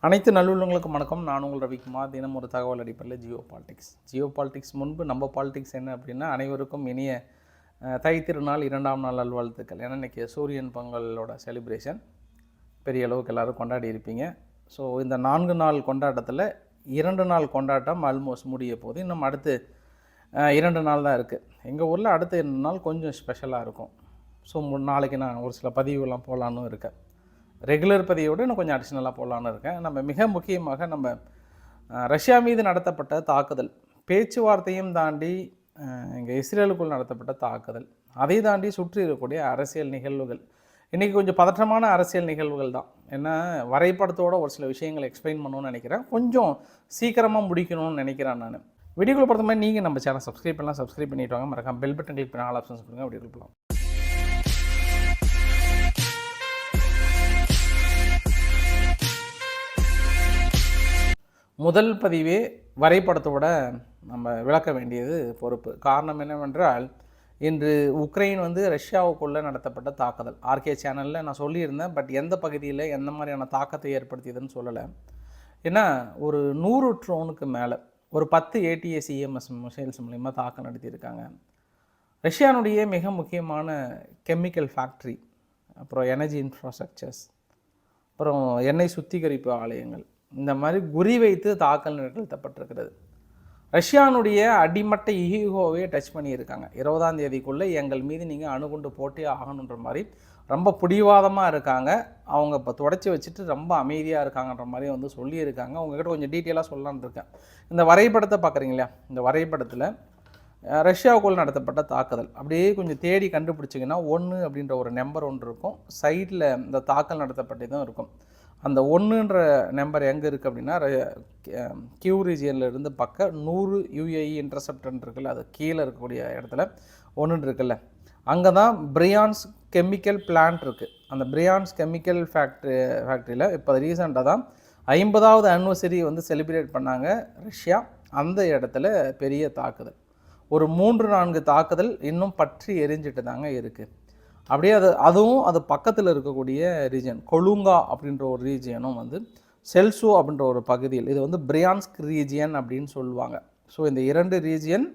அனைத்து நல்லுள்ளங்களுக்கும் வணக்கம். நான் உங்கள் ரவிக்குமார். தினம் ஒரு தகவல் அடிப்படையில் ஜியோ பாலிடிக்ஸ் முன்பு நம்ம பாலிடிக்ஸ் என்ன அப்படின்னா, அனைவருக்கும் இனிய தை திருநாள் 2ஆம் நாள் நல்வாழ்த்துக்கள். ஏன்னா இன்றைக்கி சூரியன் பொங்கலோட செலிப்ரேஷன் பெரிய அளவுக்கு எல்லோரும் கொண்டாடி இருப்பீங்க. ஸோ இந்த 4 நாள் கொண்டாட்டத்தில் 2 நாள் கொண்டாட்டம் ஆல்மோஸ்ட் முடிய போது. இன்னும் அடுத்து 2 நாள் தான் இருக்குது. எங்கள் ஊரில் அடுத்த 2 நாள் கொஞ்சம் ஸ்பெஷலாக இருக்கும். ஸோ நாளைக்கு நான் ஒரு சில பதிவுலாம் போகலான்னு இருக்கேன். ரெகுலர் பதிவோடு இன்னும் கொஞ்சம் அடிஷ்னலாக போடலான்னு இருக்கேன். நம்ம மிக முக்கியமாக ரஷ்யா மீது நடத்தப்பட்ட தாக்குதல், பேச்சுவார்த்தையும் தாண்டி இங்கே இஸ்ரேலுக்குள் நடத்தப்பட்ட தாக்குதல், அதை தாண்டி சுற்றி இருக்கக்கூடிய அரசியல் நிகழ்வுகள், இன்றைக்கி கொஞ்சம் பதற்றமான அரசியல் நிகழ்வுகள் தான். ஏன்னா வரைபடத்தோடு ஒரு சில விஷயங்களை எக்ஸ்பிளைன் பண்ணணும்னு நினைக்கிறேன். கொஞ்சம் சீக்கிரமாக முடிக்கணும்னு நினைக்கிறேன் நான். வீடியோக்குள்ள பொறுத்த மாதிரி நீங்கள் நம்ம சேனல் சப்ஸ்கிரைப் பண்ணிவிட்டு வாங்க. மறக்காம பெல் பட்டன் கிளிக் பண்ணி ஆல் ஆப்ஷன்ஸ் கொடுங்க. வீடியோக்குள்ள போகலாம். முதல் பதிவே வரைபடத்தோட நம்ம விளக்க வேண்டியது பொறுப்பு. காரணம் என்னவென்றால், இன்று உக்ரைன் ரஷ்யாவுக்குள்ளே நடத்தப்பட்ட தாக்குதல், ஆர்கே சேனலில் நான் சொல்லியிருந்தேன். பட் எந்த பகுதியில் எந்த மாதிரியான தாக்கத்தை ஏற்படுத்தியதுன்னு சொல்லலை. ஏன்னா ஒரு 100 ட்ரோனுக்கு மேலே ஒரு 10 ATACMS மிசைல்ஸ் மூலிமா தாக்கம் நடத்தியிருக்காங்க. ரஷ்யானுடைய மிக முக்கியமான கெமிக்கல் ஃபேக்ட்ரி, அப்புறம் எனர்ஜி இன்ஃப்ராஸ்ட்ரக்சர்ஸ், அப்புறம் எண்ணெய் சுத்திகரிப்பு ஆலயங்கள், இந்த மாதிரி குறிவைத்து தாக்கல் நிகழ்த்தப்பட்டிருக்கிறது. ரஷ்யானுடைய அடிமட்ட ஈகோவே டச் பண்ணியிருக்காங்க. 20ஆம் தேதிக்குள்ளே எங்கள் மீது நீங்கள் அணுகுண்டு போட்டே ஆகணுன்ற மாதிரி ரொம்ப பிடிவாதமாக இருக்காங்க. அவங்க இப்போ தொடச்சி வச்சுட்டு ரொம்ப அமைதியாக இருக்காங்கன்ற மாதிரி சொல்லியிருக்காங்க. உங்ககிட்ட கொஞ்சம் டீட்டெயிலாக சொல்லலான்னு இருக்கேன். இந்த வரைபடத்தை பார்க்குறீங்களா? இந்த வரைபடத்தில் ரஷ்யாவுக்குள் நடத்தப்பட்ட தாக்குதல் அப்படியே கொஞ்சம் தேடி கண்டுபிடிச்சிங்கன்னா 1 அப்படின்ற ஒரு நம்பர் ஒன்று இருக்கும். சைடில் இந்த தாக்கல் நடத்தப்பட்டதும் இருக்கும். அந்த 1ன்ற நம்பர் எங்கே இருக்குது அப்படின்னா, கியூ ரீஜியனில் இருந்து பக்கம் 100 UAE இன்டர்செப்டர் இருக்குல்ல, அது கீழே இருக்கக்கூடிய இடத்துல 1 இருக்குல்ல, அங்கே தான் பிரியான்ஸ் கெமிக்கல் பிளான்ட் இருக்குது. அந்த பிரியான்ஸ் கெமிக்கல் ஃபேக்ட்ரியில் இப்போ ரீசெண்டாக தான் 50வது ஆனிவர்சரி செலிப்ரேட் பண்ணாங்க ரஷ்யா. அந்த இடத்துல பெரிய தாக்குதல், ஒரு 3-4 தாக்குதல் இன்னும் பற்றி எரிஞ்சிட்டு தாங்க இருக்குது. அப்படியே அது பக்கத்தில் இருக்கக்கூடிய ரீஜியன் கொலுங்கா அப்படின்ற ஒரு ரீஜியனும் செல்சோ அப்படின்ற ஒரு பகுதியில், இது பிரியான்ஸ்க் ரீஜியன் அப்படின்னு சொல்லுவாங்க. ஸோ இந்த 2 ரீஜியன்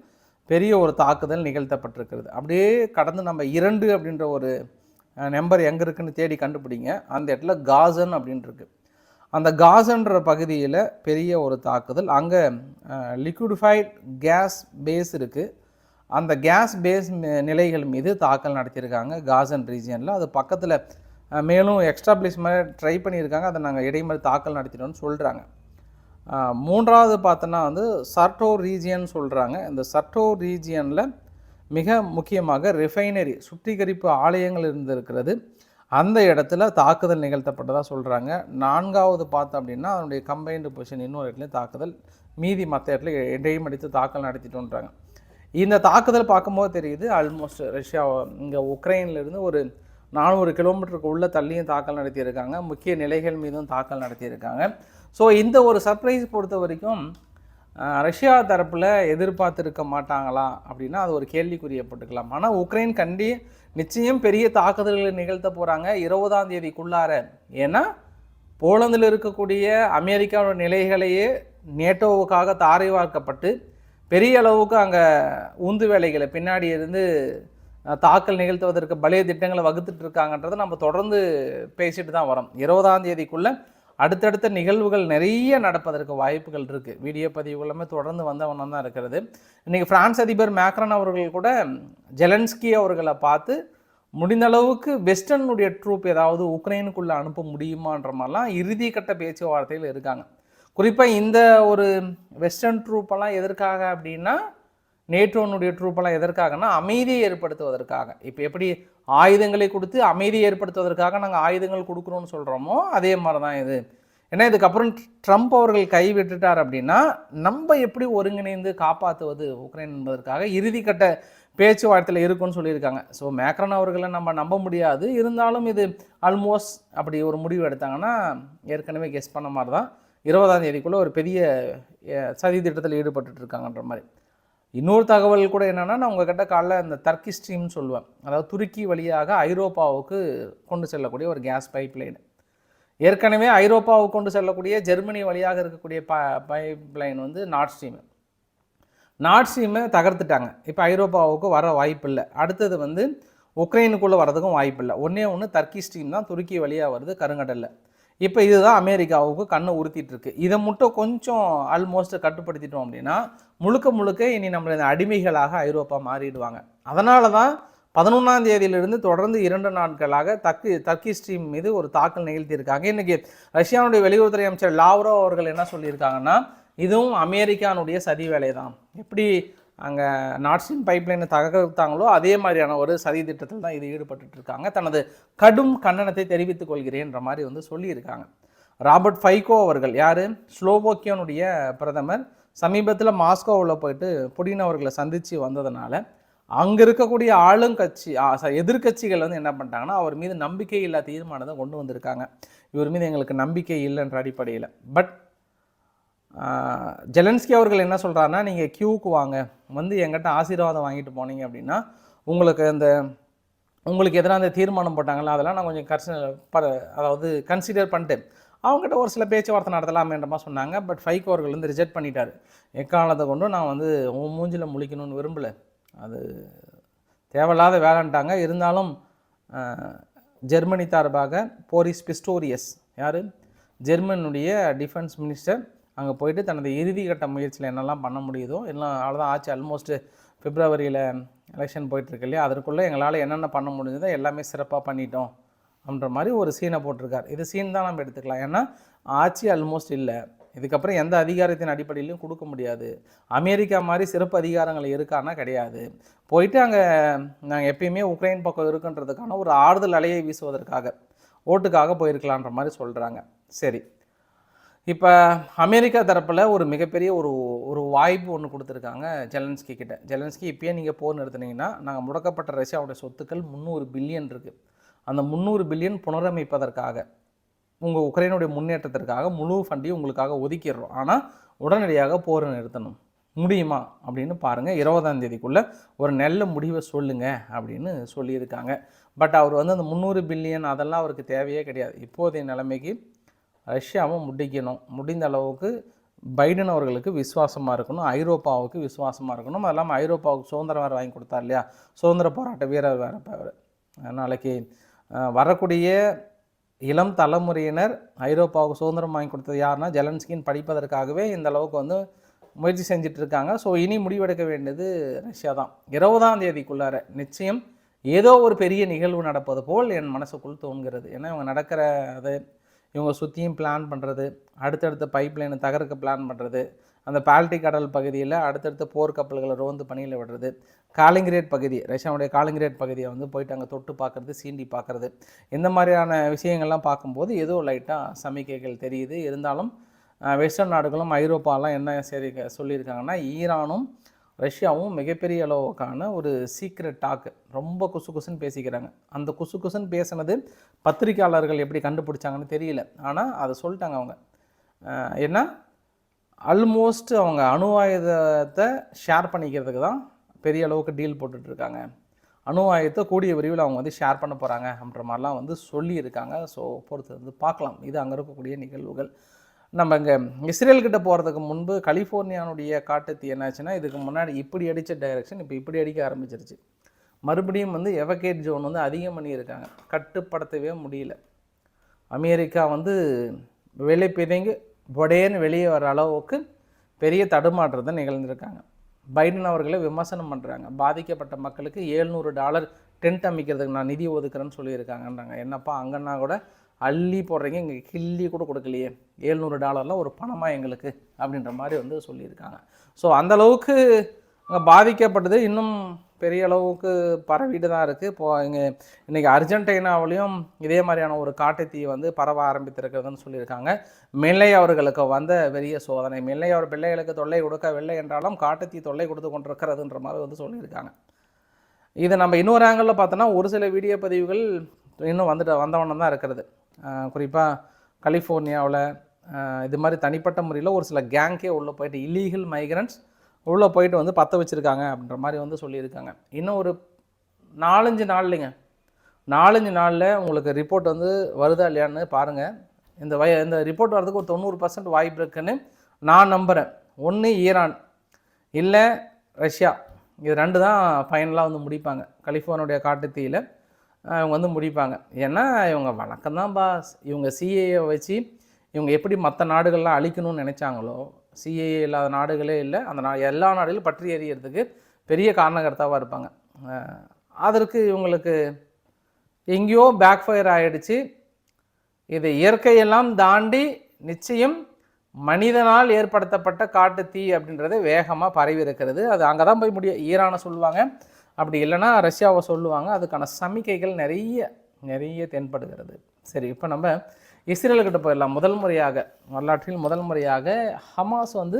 பெரிய ஒரு தாக்குதல் நிகழ்த்தப்பட்டிருக்கிறது. அப்படியே கடந்து நம்ம 2 அப்படின்ற ஒரு நம்பர் எங்கே இருக்குன்னு தேடி கண்டுபிடிங்க. அந்த இடத்துல காசன் அப்படின்ட்டுருக்கு. அந்த காசன்ற பகுதியில் பெரிய ஒரு தாக்குதல். அங்கே லிக்விடிஃபைட் கேஸ் பேஸ் இருக்குது. அந்த கேஸ் பேஸ் நிலைகள் மீது தாக்கல் நடத்தியிருக்காங்க காசன் ரீஜியனில். அது பக்கத்தில் மேலும் எக்ஸ்டாப்ளிஷ்மெண்ட் ட்ரை பண்ணியிருக்காங்க. அதை நாங்கள் இடைமறி தாக்கல் நடத்திட்டோம்னு சொல்கிறாங்க. 3வது பார்த்தோன்னா சர்டோ ரீஜியன் சொல்கிறாங்க. இந்த சர்டோ ரீஜியனில் மிக முக்கியமாக ரிஃபைனரி சுத்திகரிப்பு ஆலயங்கள் இருந்திருக்கிறது. அந்த இடத்துல தாக்குதல் நிகழ்த்தப்பட்டதாக சொல்கிறாங்க. 4வது பார்த்தோம் அப்படின்னா அதனுடைய கம்பைன்டு பொசிஷன் இன்னொரு இடத்துலையும் தாக்குதல், மீதி மற்ற இடத்துல இடைமடித்து தாக்கல் நடத்திட்டோன்றாங்க. இந்த தாக்குதல் பார்க்கும்போது தெரியுது, ஆல்மோஸ்ட் ரஷ்யா இங்கே உக்ரைன்லேருந்து ஒரு 400 கிலோமீட்டருக்கு உள்ளே தள்ளியும் தாக்கல் நடத்தியிருக்காங்க. முக்கிய நிலைகள் மீதும் தாக்கல் நடத்தியிருக்காங்க. ஸோ இந்த ஒரு சர்ப்ரைஸ் பொறுத்த வரைக்கும் ரஷ்யா தரப்பில் எதிர்பார்த்துருக்க மாட்டாங்களா அப்படின்னா அது ஒரு கேள்விக்குறியை போட்டுக்கலாம். ஆனால் உக்ரைன் நிச்சயம் பெரிய தாக்குதல்களை நிகழ்த்த போகிறாங்க 20ஆம் தேதிக்குள்ளார. ஏன்னா போலந்தில் இருக்கக்கூடிய அமெரிக்காவோட நிலைகளையே நேட்டோவுக்காக தாரை வார்க்கப்பட்டு பெரிய அளவுக்கு அங்கே உந்து வேலைகளை பின்னாடி இருந்து தாக்கல் நிகழ்த்துவதற்கு பழைய திட்டங்களை வகுத்துட்டு இருக்காங்கன்றதை நம்ம தொடர்ந்து பேசிட்டு தான் வரோம். 20ஆம் தேதிக்குள்ளே அடுத்தடுத்த நிகழ்வுகள் நிறைய நடப்பதற்கு வாய்ப்புகள் இருக்குது. வீடியோ பதிவுகளுமே தொடர்ந்து வந்தவண்ணம் தான் இருக்கிறது. இன்றைக்கி பிரான்ஸ் அதிபர் மேக்ரான் அவர்கள் கூட ஜெலன்ஸ்கி அவர்களை பார்த்து முடிந்த அளவுக்கு வெஸ்டர்னுடைய ட்ரூப் ஏதாவது உக்ரைனுக்குள்ளே அனுப்ப முடியுமான்ற மாதிரிலாம் இறுதி கட்ட பேச்சுவார்த்தையில் இருக்காங்க. குறிப்பாக இந்த ஒரு வெஸ்டர்ன் ட்ரூப்பெல்லாம் எதற்காக அப்படின்னா, நேட்டோனுடைய ட்ரூப்பெல்லாம் எதற்காகனா அமைதியை ஏற்படுத்துவதற்காக. இப்போ எப்படி ஆயுதங்களை கொடுத்து அமைதியை ஏற்படுத்துவதற்காக நாங்கள் ஆயுதங்கள் கொடுக்குறோன்னு சொல்கிறோமோ அதே மாதிரி தான் இது. ஏன்னா இதுக்கப்புறம் ட்ரம்ப் அவர்கள் கைவிட்டுட்டார் அப்படின்னா நம்ம எப்படி ஒருங்கிணைந்து காப்பாற்றுவது உக்ரைன் என்பதற்காக இறுதிக்கட்ட பேச்சுவார்த்தையில் இருக்குன்னு சொல்லியிருக்காங்க. ஸோ மேக்ரான் அவர்களை நம்ம நம்ப முடியாது. இருந்தாலும் இது ஆல்மோஸ்ட் அப்படி ஒரு முடிவு எடுத்தாங்கன்னா ஏற்கனவே கெஸ் பண்ண மாதிரி தான் 20ஆம் தேதிக்குள்ளே ஒரு பெரிய சதி திட்டத்தில் ஈடுபட்டு இருக்காங்கன்ற மாதிரி. இன்னொரு தகவல் கூட என்னென்னா, நான் உங்கள்கிட்ட காலைல இந்த டர்க்கி ஸ்ட்ரீம்னு சொல்லுவேன். அதாவது துருக்கி வழியாக ஐரோப்பாவுக்கு கொண்டு செல்லக்கூடிய ஒரு கேஸ் பைப் லைன். ஏற்கனவே ஐரோப்பாவுக்கு கொண்டு செல்லக்கூடிய ஜெர்மனி வழியாக இருக்கக்கூடிய பைப்லைன் வந்து நார்ட் ஸ்ட்ரீமை தகர்த்துட்டாங்க. இப்போ ஐரோப்பாவுக்கு வர வாய்ப்பு இல்லை. அடுத்தது வந்து உக்ரைனுக்குள்ளே வரதுக்கும் வாய்ப்பு இல்லை. ஒன்று டர்க்கி ஸ்ட்ரீம் தான் துருக்கி வழியாக வருது கருங்கடலில். இப்போ இதுதான் அமெரிக்காவுக்கு கண்ணை உறுத்திட்டு இருக்கு. இதை மட்டும் கொஞ்சம் ஆல்மோஸ்ட் கட்டுப்படுத்திட்டோம் அப்படின்னா முழுக்க இனி நம்மள அடிமைகளாக ஐரோப்பா மாறிடுவாங்க. அதனால தான் 11ஆம் தேதியிலிருந்து தொடர்ந்து 2 நாட்களாக டர்க்கி ஸ்ட்ரீம் மீது ஒரு தாக்கல் நிகழ்த்தியிருக்காங்க. இன்றைக்கி ரஷ்யாவுடைய வெளியுறவுத்துறை அமைச்சர் லாவ்ரோவ் அவர்கள் என்ன சொல்லியிருக்காங்கன்னா, இதுவும் அமெரிக்கானுடைய சதி வேலை தான். எப்படி அங்கே நார்ட் ஸ்ட்ரீம் பைப்லைனை தகர்த்தாங்களோ அதே மாதிரியான ஒரு சதி திட்டத்தில் தான் இது ஈடுபட்டு இருக்காங்க. தனது கடும் கண்டனத்தை தெரிவித்துக் கொள்கிறேன்ற மாதிரி வந்து சொல்லியிருக்காங்க. ராபர்ட் ஃபைகோ அவர்கள் யார், ஸ்லோவோக்கியானுடைய பிரதமர், சமீபத்தில் மாஸ்கோவில் போயிட்டு புடின் அவர்களை சந்தித்து வந்ததுனால அங்கே இருக்கக்கூடிய ஆளுங்கட்சி எதிர்கட்சிகள் வந்து என்ன பண்ணிட்டாங்கன்னா அவர் மீது நம்பிக்கை இல்லா தீர்மானத்தை கொண்டு வந்திருக்காங்க. இவர் மீது எங்களுக்கு நம்பிக்கை இல்லைன்ற அடிப்படையில். பட் ஜெலன்ஸ்கி அவர்கள் என்ன சொல்கிறாருன்னா, நீங்கள் கியூவுக்கு வாங்க, வந்து எங்கிட்ட ஆசீர்வாதம் வாங்கிட்டு போனீங்க அப்படின்னா உங்களுக்கு எதனா அந்த தீர்மானம் போட்டாங்களா அதெல்லாம் நான் கொஞ்சம் கன்சிடர் பண்ணிட்டு அவங்ககிட்ட ஒரு சில பேச்சுவார்த்தை நடத்தலாமேன்ற மாதிரி சொன்னாங்க. பட் ஃபைகோ அவர்கள் வந்து ரிஜெக்ட் பண்ணிட்டார். எக்காலத்தை கொண்டும் நான் வந்து மூஞ்சில் முழிக்கணும்னு விரும்பலை, அது தேவையில்லாத வேலைன்ட்டாங்க. இருந்தாலும் ஜெர்மனி சார்பாக போரிஸ் பிஸ்டோரியஸ் யார், ஜெர்மனுடைய டிஃபென்ஸ் மினிஸ்டர், அங்கே போயிட்டு தனது இறுதிக்கட்ட முயற்சியில் என்னெல்லாம் பண்ண முடியுதோ எல்லாம் அவ்வளோதான் ஆச்சு. ஆல்மோஸ்ட் பிப்ரவரியில் எலெக்ஷன் போயிட்டுருக்கு இல்லையா, அதற்குள்ளே எங்களால் என்னென்ன பண்ண முடிஞ்சதோ எல்லாமே சிறப்பாக பண்ணிட்டோம் அப்படின்ற மாதிரி ஒரு சீனை போட்டிருக்கார். இது சீன் தான் நம்ம எடுத்துக்கலாம். ஏன்னா ஆட்சி ஆல்மோஸ்ட் இல்லை, இதுக்கப்புறம் எந்த அதிகாரத்தின் அடிப்படையிலையும் கொடுக்க முடியாது. அமெரிக்கா மாதிரி சிறப்பு அதிகாரங்கள் இருக்கான்னா கிடையாது. போயிட்டு அங்கே நாங்கள் எப்பயுமே உக்ரைன் பக்கம் இருக்குன்றதுக்கான ஒரு ஆறுதல் அலையை வீசுவதற்காக ஓட்டுக்காக போயிருக்கலான்ற மாதிரி சொல்கிறாங்க. சரி, இப்போ அமெரிக்கா தரப்பில் ஒரு மிகப்பெரிய ஒரு வாய்ப்பு ஒன்று கொடுத்துருக்காங்க ஜெலன்ஸ்கி கிட்ட. ஜெலன்ஸ்கி இப்போயே நீங்கள் போர் நிறுத்தினீங்கன்னா நாங்கள் முடக்கப்பட்ட ரஷ்யாவுடைய சொத்துக்கள் 300 பில்லியன் இருக்குது, அந்த 300 பில்லியன் புனரமைப்பதற்காக உங்கள் உக்ரைனுடைய முன்னேற்றத்திற்காக முழு ஃபண்டையும் உங்களுக்காக ஒதுக்கிடுறோம், ஆனால் உடனடியாக போரை நிறுத்தணும், முடியுமா அப்படின்னு பாருங்கள், 20ஆம் தேதிக்குள்ளே ஒரு நல்ல முடிவை சொல்லுங்கள் அப்படின்னு சொல்லியிருக்காங்க. பட் அவர் வந்து அந்த 300 பில்லியன் அதெல்லாம் அவருக்கு தேவையே கிடையாது. இப்போதைய நிலைமைக்கு ரஷ்யாவும் முடிக்கணும், முடிந்த அளவுக்கு பைடன் அவர்களுக்கு விசுவாசமாக இருக்கணும், ஐரோப்பாவுக்கு விசுவாசமாக இருக்கணும். அது இல்லாமல் ஐரோப்பாவுக்கு சுதந்திரம் வேறு வாங்கி கொடுத்தார் இல்லையா, சுதந்திர போராட்ட வீரர் வேறு. அவர் நாளைக்கு வரக்கூடிய இளம் தலைமுறையினர் ஐரோப்பாவுக்கு சுதந்திரம் வாங்கி கொடுத்தது யாருன்னா ஜெலன்ஸ்கின்னு படிப்பதற்காகவே இந்த அளவுக்கு வந்து முயற்சி செஞ்சுட்டு இருக்காங்க. ஸோ இனி முடிவெடுக்க வேண்டியது ரஷ்யா தான். 20ஆம் தேதிக்குள்ளார நிச்சயம் ஏதோ ஒரு பெரிய நிகழ்வு நடப்பது போல் என் மனசுக்குள் தோன்கிறது. ஏன்னா இவங்க நடக்கிற அதை இவங்க சுற்றியும் பிளான் பண்ணுறது, அடுத்தடுத்த பைப்லைனை தகர்க்க பிளான் பண்ணுறது, அந்த பால்டிக் கடல் பகுதியில் அடுத்தடுத்த போர்க்கப்பல்களை ரோந்து பணியில் விடுறது, காலிங்கிரேட் பகுதி ரஷ்யாவுடைய காலிங்கிரேட் பகுதியை வந்து போயிட்டு அங்கே தொட்டு பார்க்குறது, சீண்டி பார்க்குறது, இந்த மாதிரியான விஷயங்கள்லாம் பார்க்கும்போது ஏதோ லைட்டாக சமிக்கைகள் தெரியுது. இருந்தாலும் வெஸ்டர்ன் நாடுகளும் ஐரோப்பாலாம் என்ன சொல்லியிருக்காங்கன்னா, ஈரானும் ரஷ்யாவும் மிகப்பெரிய அளவுக்கான ஒரு சீக்ரெட் டாக்கு ரொம்ப குசுன்னு பேசிக்கிறாங்க. அந்த குசுன்னு பேசினது பத்திரிகையாளர்கள் எப்படி கண்டுபிடிச்சாங்கன்னு தெரியல, ஆனால் அதை சொல்லிட்டாங்க அவங்க. ஏன்னா ஆல்மோஸ்ட் அவங்க அணு ஆயுதத்தை ஷேர் பண்ணிக்கிறதுக்கு தான் பெரிய அளவுக்கு டீல் போட்டுட்ருக்காங்க. அணு ஆயுதத்தை கூடிய விரைவில் அவங்க வந்து ஷேர் பண்ண போகிறாங்க அப்படின்ற மாதிரிலாம் வந்து சொல்லியிருக்காங்க. ஸோ பொறுத்து வந்து பார்க்கலாம். இது அங்கே இருக்கக்கூடிய நிகழ்வுகள். நம்ம இங்கே இஸ்ரேல்கிட்ட போகிறதுக்கு முன்பு கலிஃபோர்னியானுடைய காட்டுத்தீ என்னாச்சுன்னா, இதுக்கு முன்னாடி இப்படி அடித்த டைரெக்ஷன் இப்போ இப்படி அடிக்க ஆரம்பிச்சிருச்சு. மறுபடியும் வந்து எவகேட் ஜோன் வந்து அதிகம் பண்ணியிருக்காங்க, கட்டுப்படுத்தவே முடியல. அமெரிக்கா வந்து வெளியே பிதைங்கு பொடேன்னு வெளியே வர அளவுக்கு பெரிய தடுமாற்றத்தை நிகழ்ந்திருக்காங்க. பைடன் அவர்களை விமர்சனம் பண்ணுறாங்க. பாதிக்கப்பட்ட மக்களுக்கு $700 டென்ட் அமைக்கிறதுக்கு நான் நிதி ஒதுக்குறேன்னு சொல்லியிருக்காங்கன்றாங்க. என்னப்பா அங்கன்னா கூட அள்ளி போடுறீங்க, இங்கே கிள்ளி கூட கொடுக்கலையே, $700 ஒரு பணமாக எங்களுக்கு அப்படின்ற மாதிரி வந்து சொல்லியிருக்காங்க. ஸோ அந்தளவுக்கு அங்கே பாதிக்கப்பட்டது இன்னும் பெரிய அளவுக்கு பரவிட்டு தான் இருக்குது. இப்போது இன்றைக்கி அர்ஜென்டினாவிலையும் இதே மாதிரியான ஒரு காட்டுத்தீ வந்து பரவ ஆரம்பித்திருக்கிறதுன்னு சொல்லியிருக்காங்க. மில்லை அவர்களுக்கு வந்த பெரிய சோதனை. மில்லை அவர் பிள்ளைகளுக்கு தொல்லை கொடுக்கவில்லை என்றாலும் காட்டுத்தீ தொல்லை கொடுத்து கொண்டிருக்கிறதுன்ற மாதிரி வந்து சொல்லியிருக்காங்க. இதை நம்ம இன்னொரு ஆங்கிளில் பார்த்தோன்னா ஒரு சில வீடியோ பதிவுகள் இன்னும் வந்தவண்ணம் தான் இருக்கிறது. குறிப்பாக கலிஃபோர்னியாவில் இது மாதிரி தனிப்பட்ட முறையில் ஒரு சில கேங்கே உள்ளே போயிட்டு இல்லீகல் மைக்ரண்ட்ஸ் உள்ளே போயிட்டு வந்து பற்ற வச்சுருக்காங்க அப்படின்ற மாதிரி வந்து சொல்லியிருக்காங்க. இன்னும் ஒரு 4-5 நாள்லைங்க, 4-5 நாளில் உங்களுக்கு ரிப்போர்ட் வந்து வருதா இல்லையான்னு பாருங்கள். இந்த ரிப்போர்ட் வரதுக்கு ஒரு 90% வாய்ப்பு இருக்குன்னு நான் நம்புகிறேன். ஒன்று ஈரான், இல்லை ரஷ்யா, இது 2 தான் ஃபைனலாக வந்து முடிப்பாங்க. கலிஃபோர்னியாவுடைய காட்டுத்தீயில் இவங்க வந்து முடிப்பாங்க. ஏன்னா இவங்க வழக்கம் தான் பாஸ். இவங்க சிஏஏ வச்சு இவங்க எப்படி மற்ற நாடுகள்லாம் அழிக்கணும்னு நினச்சாங்களோ, சிஏஏ இல்லாத நாடுகளே இல்லை, அந்த எல்லா நாடுகளும் பற்றி எறியறதுக்கு பெரிய காரணகர்த்தாவாக இருப்பாங்க. அதற்கு இவங்களுக்கு எங்கேயோ பேக் ஃபயர் ஆகிடுச்சு. இது இயற்கையெல்லாம் தாண்டி நிச்சயம் மனிதனால் ஏற்படுத்தப்பட்ட காட்டுத்தீ அப்படின்றது வேகமாக பரவி இருக்கிறது. அது அங்கே தான் போய் முடியும். ஈரானை சொல்லுவாங்க, அப்படி இல்லைன்னா ரஷ்யாவை சொல்லுவாங்க. அதுக்கான சமிக்கைகள் நிறைய தென்படுகிறது. சரி, இப்போ நம்ம இஸ்ரேலுக்கிட்ட போயிடலாம். வரலாற்றில் முதல் முறையாக ஹமாஸ் வந்து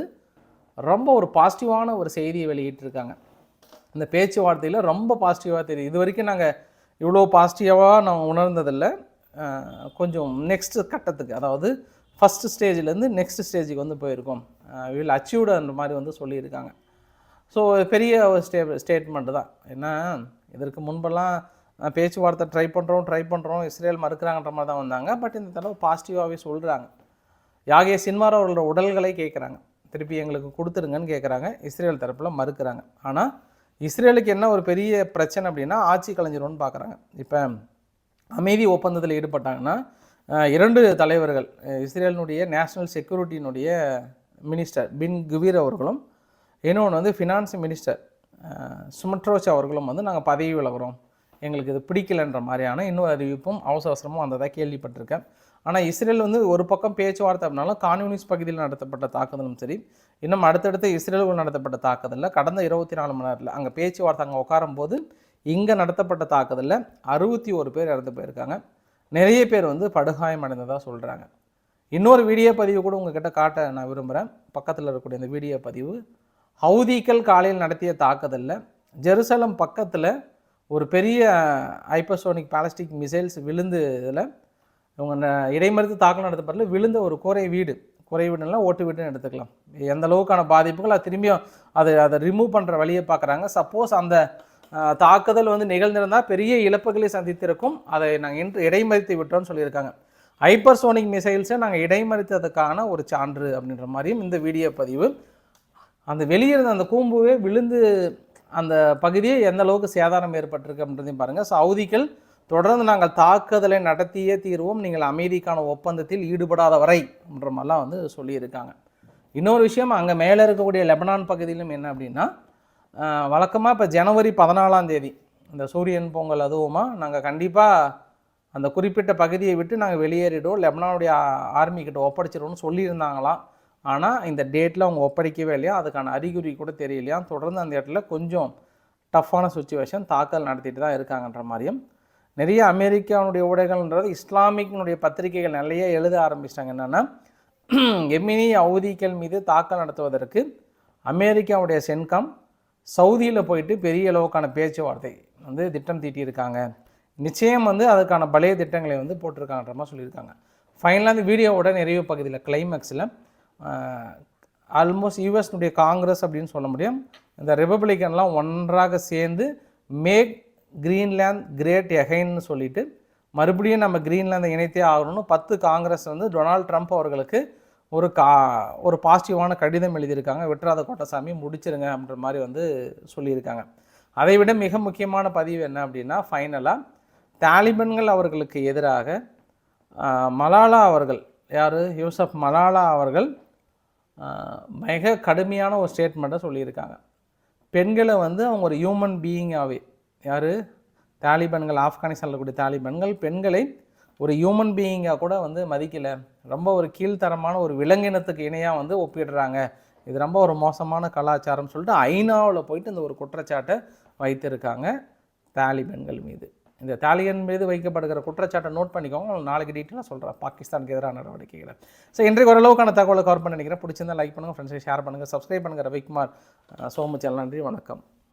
ரொம்ப ஒரு பாசிட்டிவான ஒரு செய்தியை வெளியிட்டிருக்காங்க. இந்த பேச்சுவார்த்தையில் ரொம்ப பாசிட்டிவாக தெரியுது. இது வரைக்கும் நாங்கள் இவ்வளோ பாசிட்டிவாக நான் உணர்ந்ததில்லை. கொஞ்சம் நெக்ஸ்ட் கட்டத்துக்கு, அதாவது ஃபஸ்ட்டு ஸ்டேஜ்லேருந்து நெக்ஸ்ட் ஸ்டேஜுக்கு வந்து போயிருக்கோம். வில் அச்சீவ்டுன்ற மாதிரி வந்து சொல்லியிருக்காங்க. ஸோ பெரிய ஒரு ஸ்டேட்மெண்ட்டு தான். ஏன்னா இதற்கு முன்பெல்லாம் பேச்சுவார்த்தை ட்ரை பண்ணுறோம் இஸ்ரேல் மறுக்கிறாங்கன்ற மாதிரி தான் வந்தாங்க. பட் இந்த தடவை பாசிட்டிவாகவே சொல்கிறாங்க. யாகிய சின்வார் அவர்களோட உடல்களை கேட்குறாங்க, திருப்பி எங்களுக்கு கொடுத்துருங்கன்னு கேட்குறாங்க. இஸ்ரேல் தரப்பில் மறுக்கிறாங்க. ஆனால் இஸ்ரேலுக்கு என்ன ஒரு பெரிய பிரச்சனை அப்படின்னா, ஆட்சி கலைஞரோன்னு பார்க்குறாங்க. இப்போ அமைதி ஒப்பந்தத்தில் ஈடுபட்டாங்கன்னா 2 தலைவர்கள், இஸ்ரேலினுடைய நேஷ்னல் செக்யூரிட்டியினுடைய மினிஸ்டர் பின் குவீர் அவர்களும், இன்னொன்று வந்து ஃபினான்ஸ் மினிஸ்டர் சுமட்ரோச் அவர்களும் வந்து நாங்கள் பதவி விலகிறோம், எங்களுக்கு இது பிடிக்கலன்ற மாதிரியான இன்னொரு அறிவிப்பும் அவசரமாக வந்ததாக கேள்விப்பட்டிருக்கேன். ஆனால் இஸ்ரேல் வந்து ஒரு பக்கம் பேச்சுவார்த்தை அப்படின்னாலும் கான்யூனிஸ்ட் பகுதியில் நடத்தப்பட்ட தாக்குதலும் சரி, இன்னும் அடுத்தடுத்து இஸ்ரேலுக்குள் நடத்தப்பட்ட தாக்குதலில் கடந்த 24 மணி நேரத்தில் அங்கே பேச்சுவார்த்தை அங்கே உட்காரும்போது இங்கே நடத்தப்பட்ட தாக்குதலில் 61 பேர் இறந்து போயிருக்காங்க. நிறைய பேர் வந்து படுகாயம் அடைந்ததாக சொல்கிறாங்க. இன்னொரு வீடியோ பதிவு கூட உங்ககிட்ட காட்ட நான் விரும்புகிறேன். பக்கத்தில் இருக்கக்கூடிய இந்த வீடியோ பதிவு, ஹவுதிகள் காலையில் நடத்திய தாக்குதலில் ஜெருசலம் பக்கத்தில் ஒரு பெரிய ஹைப்பர்சோனிக் பாலிஸ்டிக் மிசைல்ஸ் விழுந்து இதில் இவங்க இடைமறித்து தாக்குதல் நடத்தப்படல விழுந்த ஒரு குறை வீடுலாம் ஓட்டு வீடுன்னு எடுத்துக்கலாம். எந்த அளவுக்கான பாதிப்புகள் அது திரும்பியும் அதை ரிமூவ் பண்ணுற வழியை பார்க்குறாங்க. சப்போஸ் அந்த தாக்குதல் வந்து நிகழ்ந்திருந்தால் பெரிய இழப்புகளை சந்தித்திருக்கும். அதை நாங்கள் இடைமறித்து விட்டோம்னு சொல்லியிருக்காங்க. ஹைப்பர்சோனிக் மிசைல்ஸை நாங்கள் இடைமறித்ததுக்கான ஒரு சான்று அப்படின்ற மாதிரியும் இந்த வீடியோ பதிவு. அந்த வெளியே இருந்த அந்த கூம்புவே விழுந்து அந்த பகுதியை எந்த அளவுக்கு சேதாரம் ஏற்பட்டிருக்கு அப்படின்றதையும் பாருங்கள். சவுதிகள் தொடர்ந்து நாங்கள் தாக்குதலை நடத்தியே தீர்வோம், நீங்கள் அமைதிக்கான ஒப்பந்தத்தில் ஈடுபடாத வரை அப்படின்ற மாதிரிலாம் வந்து சொல்லியிருக்காங்க. இன்னொரு விஷயம், அங்கே மேலே இருக்கக்கூடிய லெபனான் பகுதியிலும் என்ன அப்படின்னா, வழக்கமாக இப்போ ஜனவரி 14ஆம் தேதி இந்த சூரியன் பொங்கல் அதுவுமா நாங்கள் கண்டிப்பாக அந்த குறிப்பிட்ட பகுதியை விட்டு நாங்கள் வெளியேறிடுவோம், லெபனானுடைய ஆர்மிக்கிட்ட ஒப்படைச்சிடுவோம்னு சொல்லியிருந்தாங்களாம். ஆனால் இந்த டேட்டில் அவங்க ஒப்படைக்கவே இல்லையா, அதுக்கான அறிகுறி கூட தெரியலையா. தொடர்ந்து அந்த இடத்துல கொஞ்சம் டஃப்பான சுச்சுவேஷன், தாக்கல் நடத்திட்டு தான் இருக்காங்கன்ற மாதிரியும் நிறைய அமெரிக்காவுடைய ஊடகங்கள்ன்றது இஸ்லாமிக்னுடைய பத்திரிகைகள் நிறைய எழுத ஆரம்பிச்சிட்டாங்க. என்னென்னா, எமினி ஹவுதிகள் மீது தாக்கல் நடத்துவதற்கு அமெரிக்காவுடைய சென்காம் சவுதியில் போயிட்டு பெரிய அளவுக்கான பேச்சுவார்த்தை வந்து திட்டம் தீட்டியிருக்காங்க. நிச்சயம் வந்து அதுக்கான பழைய திட்டங்களை வந்து போட்டிருக்காங்கன்ற மாதிரி சொல்லியிருக்காங்க. ஃபைனலாக இந்த வீடியோவோட நிறைவு பகுதியில் கிளைமேக்ஸில் ஆல்மோஸ்ட் யூஎஸ்னுடைய காங்கிரஸ் அப்படின்னு சொல்ல முடியும், இந்த ரிப்பப்ளிக்கன்லாம் ஒன்றாக சேர்ந்து மேக் கிரீன்லேண்ட் கிரேட் எகைன்னு சொல்லிட்டு மறுபடியும் நம்ம கிரீன்லாந்தை இணைத்தே ஆகணும்னு 10 காங்கிரஸ் வந்து டொனால்ட் ட்ரம்ப் அவர்களுக்கு ஒரு பாசிட்டிவான கடிதம் எழுதியிருக்காங்க. விட்டுறாத கோட்டசாமி முடிச்சிருங்க அப்படின்ற மாதிரி வந்து சொல்லியிருக்காங்க. அதை விட மிக முக்கியமான பதிவு என்ன அப்படின்னா, ஃபைனலாக தாலிபன்கள் அவர்களுக்கு எதிராக மலாலா அவர்கள், யார், யூசப் மலாலா அவர்கள் மிக கடுமையான ஒரு ஸ்டேட்மெண்ட்டை சொல்லியிருக்காங்க. பெண்களை வந்து அவங்க ஒரு ஹியூமன் பீயிங்காகவே, யார், தாலிபன்கள், ஆப்கானிஸ்தானில் இருக்கக்கூடிய தாலிபன்கள் பெண்களை ஒரு ஹியூமன் பீயிங்காக கூட வந்து மதிக்கலை, ரொம்ப ஒரு கீழ்த்தரமான ஒரு விலங்கினத்துக்கு இணையாக வந்து ஒப்பிடுறாங்க, இது ரொம்ப ஒரு மோசமான கலாச்சாரம் சொல்லிட்டு ஐநாவில் போயிட்டு இந்த ஒரு குற்றச்சாட்டை வைத்திருக்காங்க தாலிபன்கள் மீது. இந்த தாலிபன் மீது வைக்கப்படுகிற குற்றச்சாட்டை நோட் பண்ணிக்கோங்க. நாளைக்கு டீட்டெயிலாக சொல்கிறேன் பாகிஸ்தானுக்கு எதிரான நடவடிக்கைகளை. ஸோ இன்றைக்கு ஓரளவுக்கான தகவலை கவர் பண்ண நினைக்கிறேன். பிடிச்சிருந்தால் லைக் பண்ணுங்கள், ஃப்ரெண்ட்ஸை ஷேர் பண்ணுங்கள், சப்ஸ்கிரைப் பண்ணுங்கள். ரவிக்குமார் சோமு சேனல். நன்றி, வணக்கம்.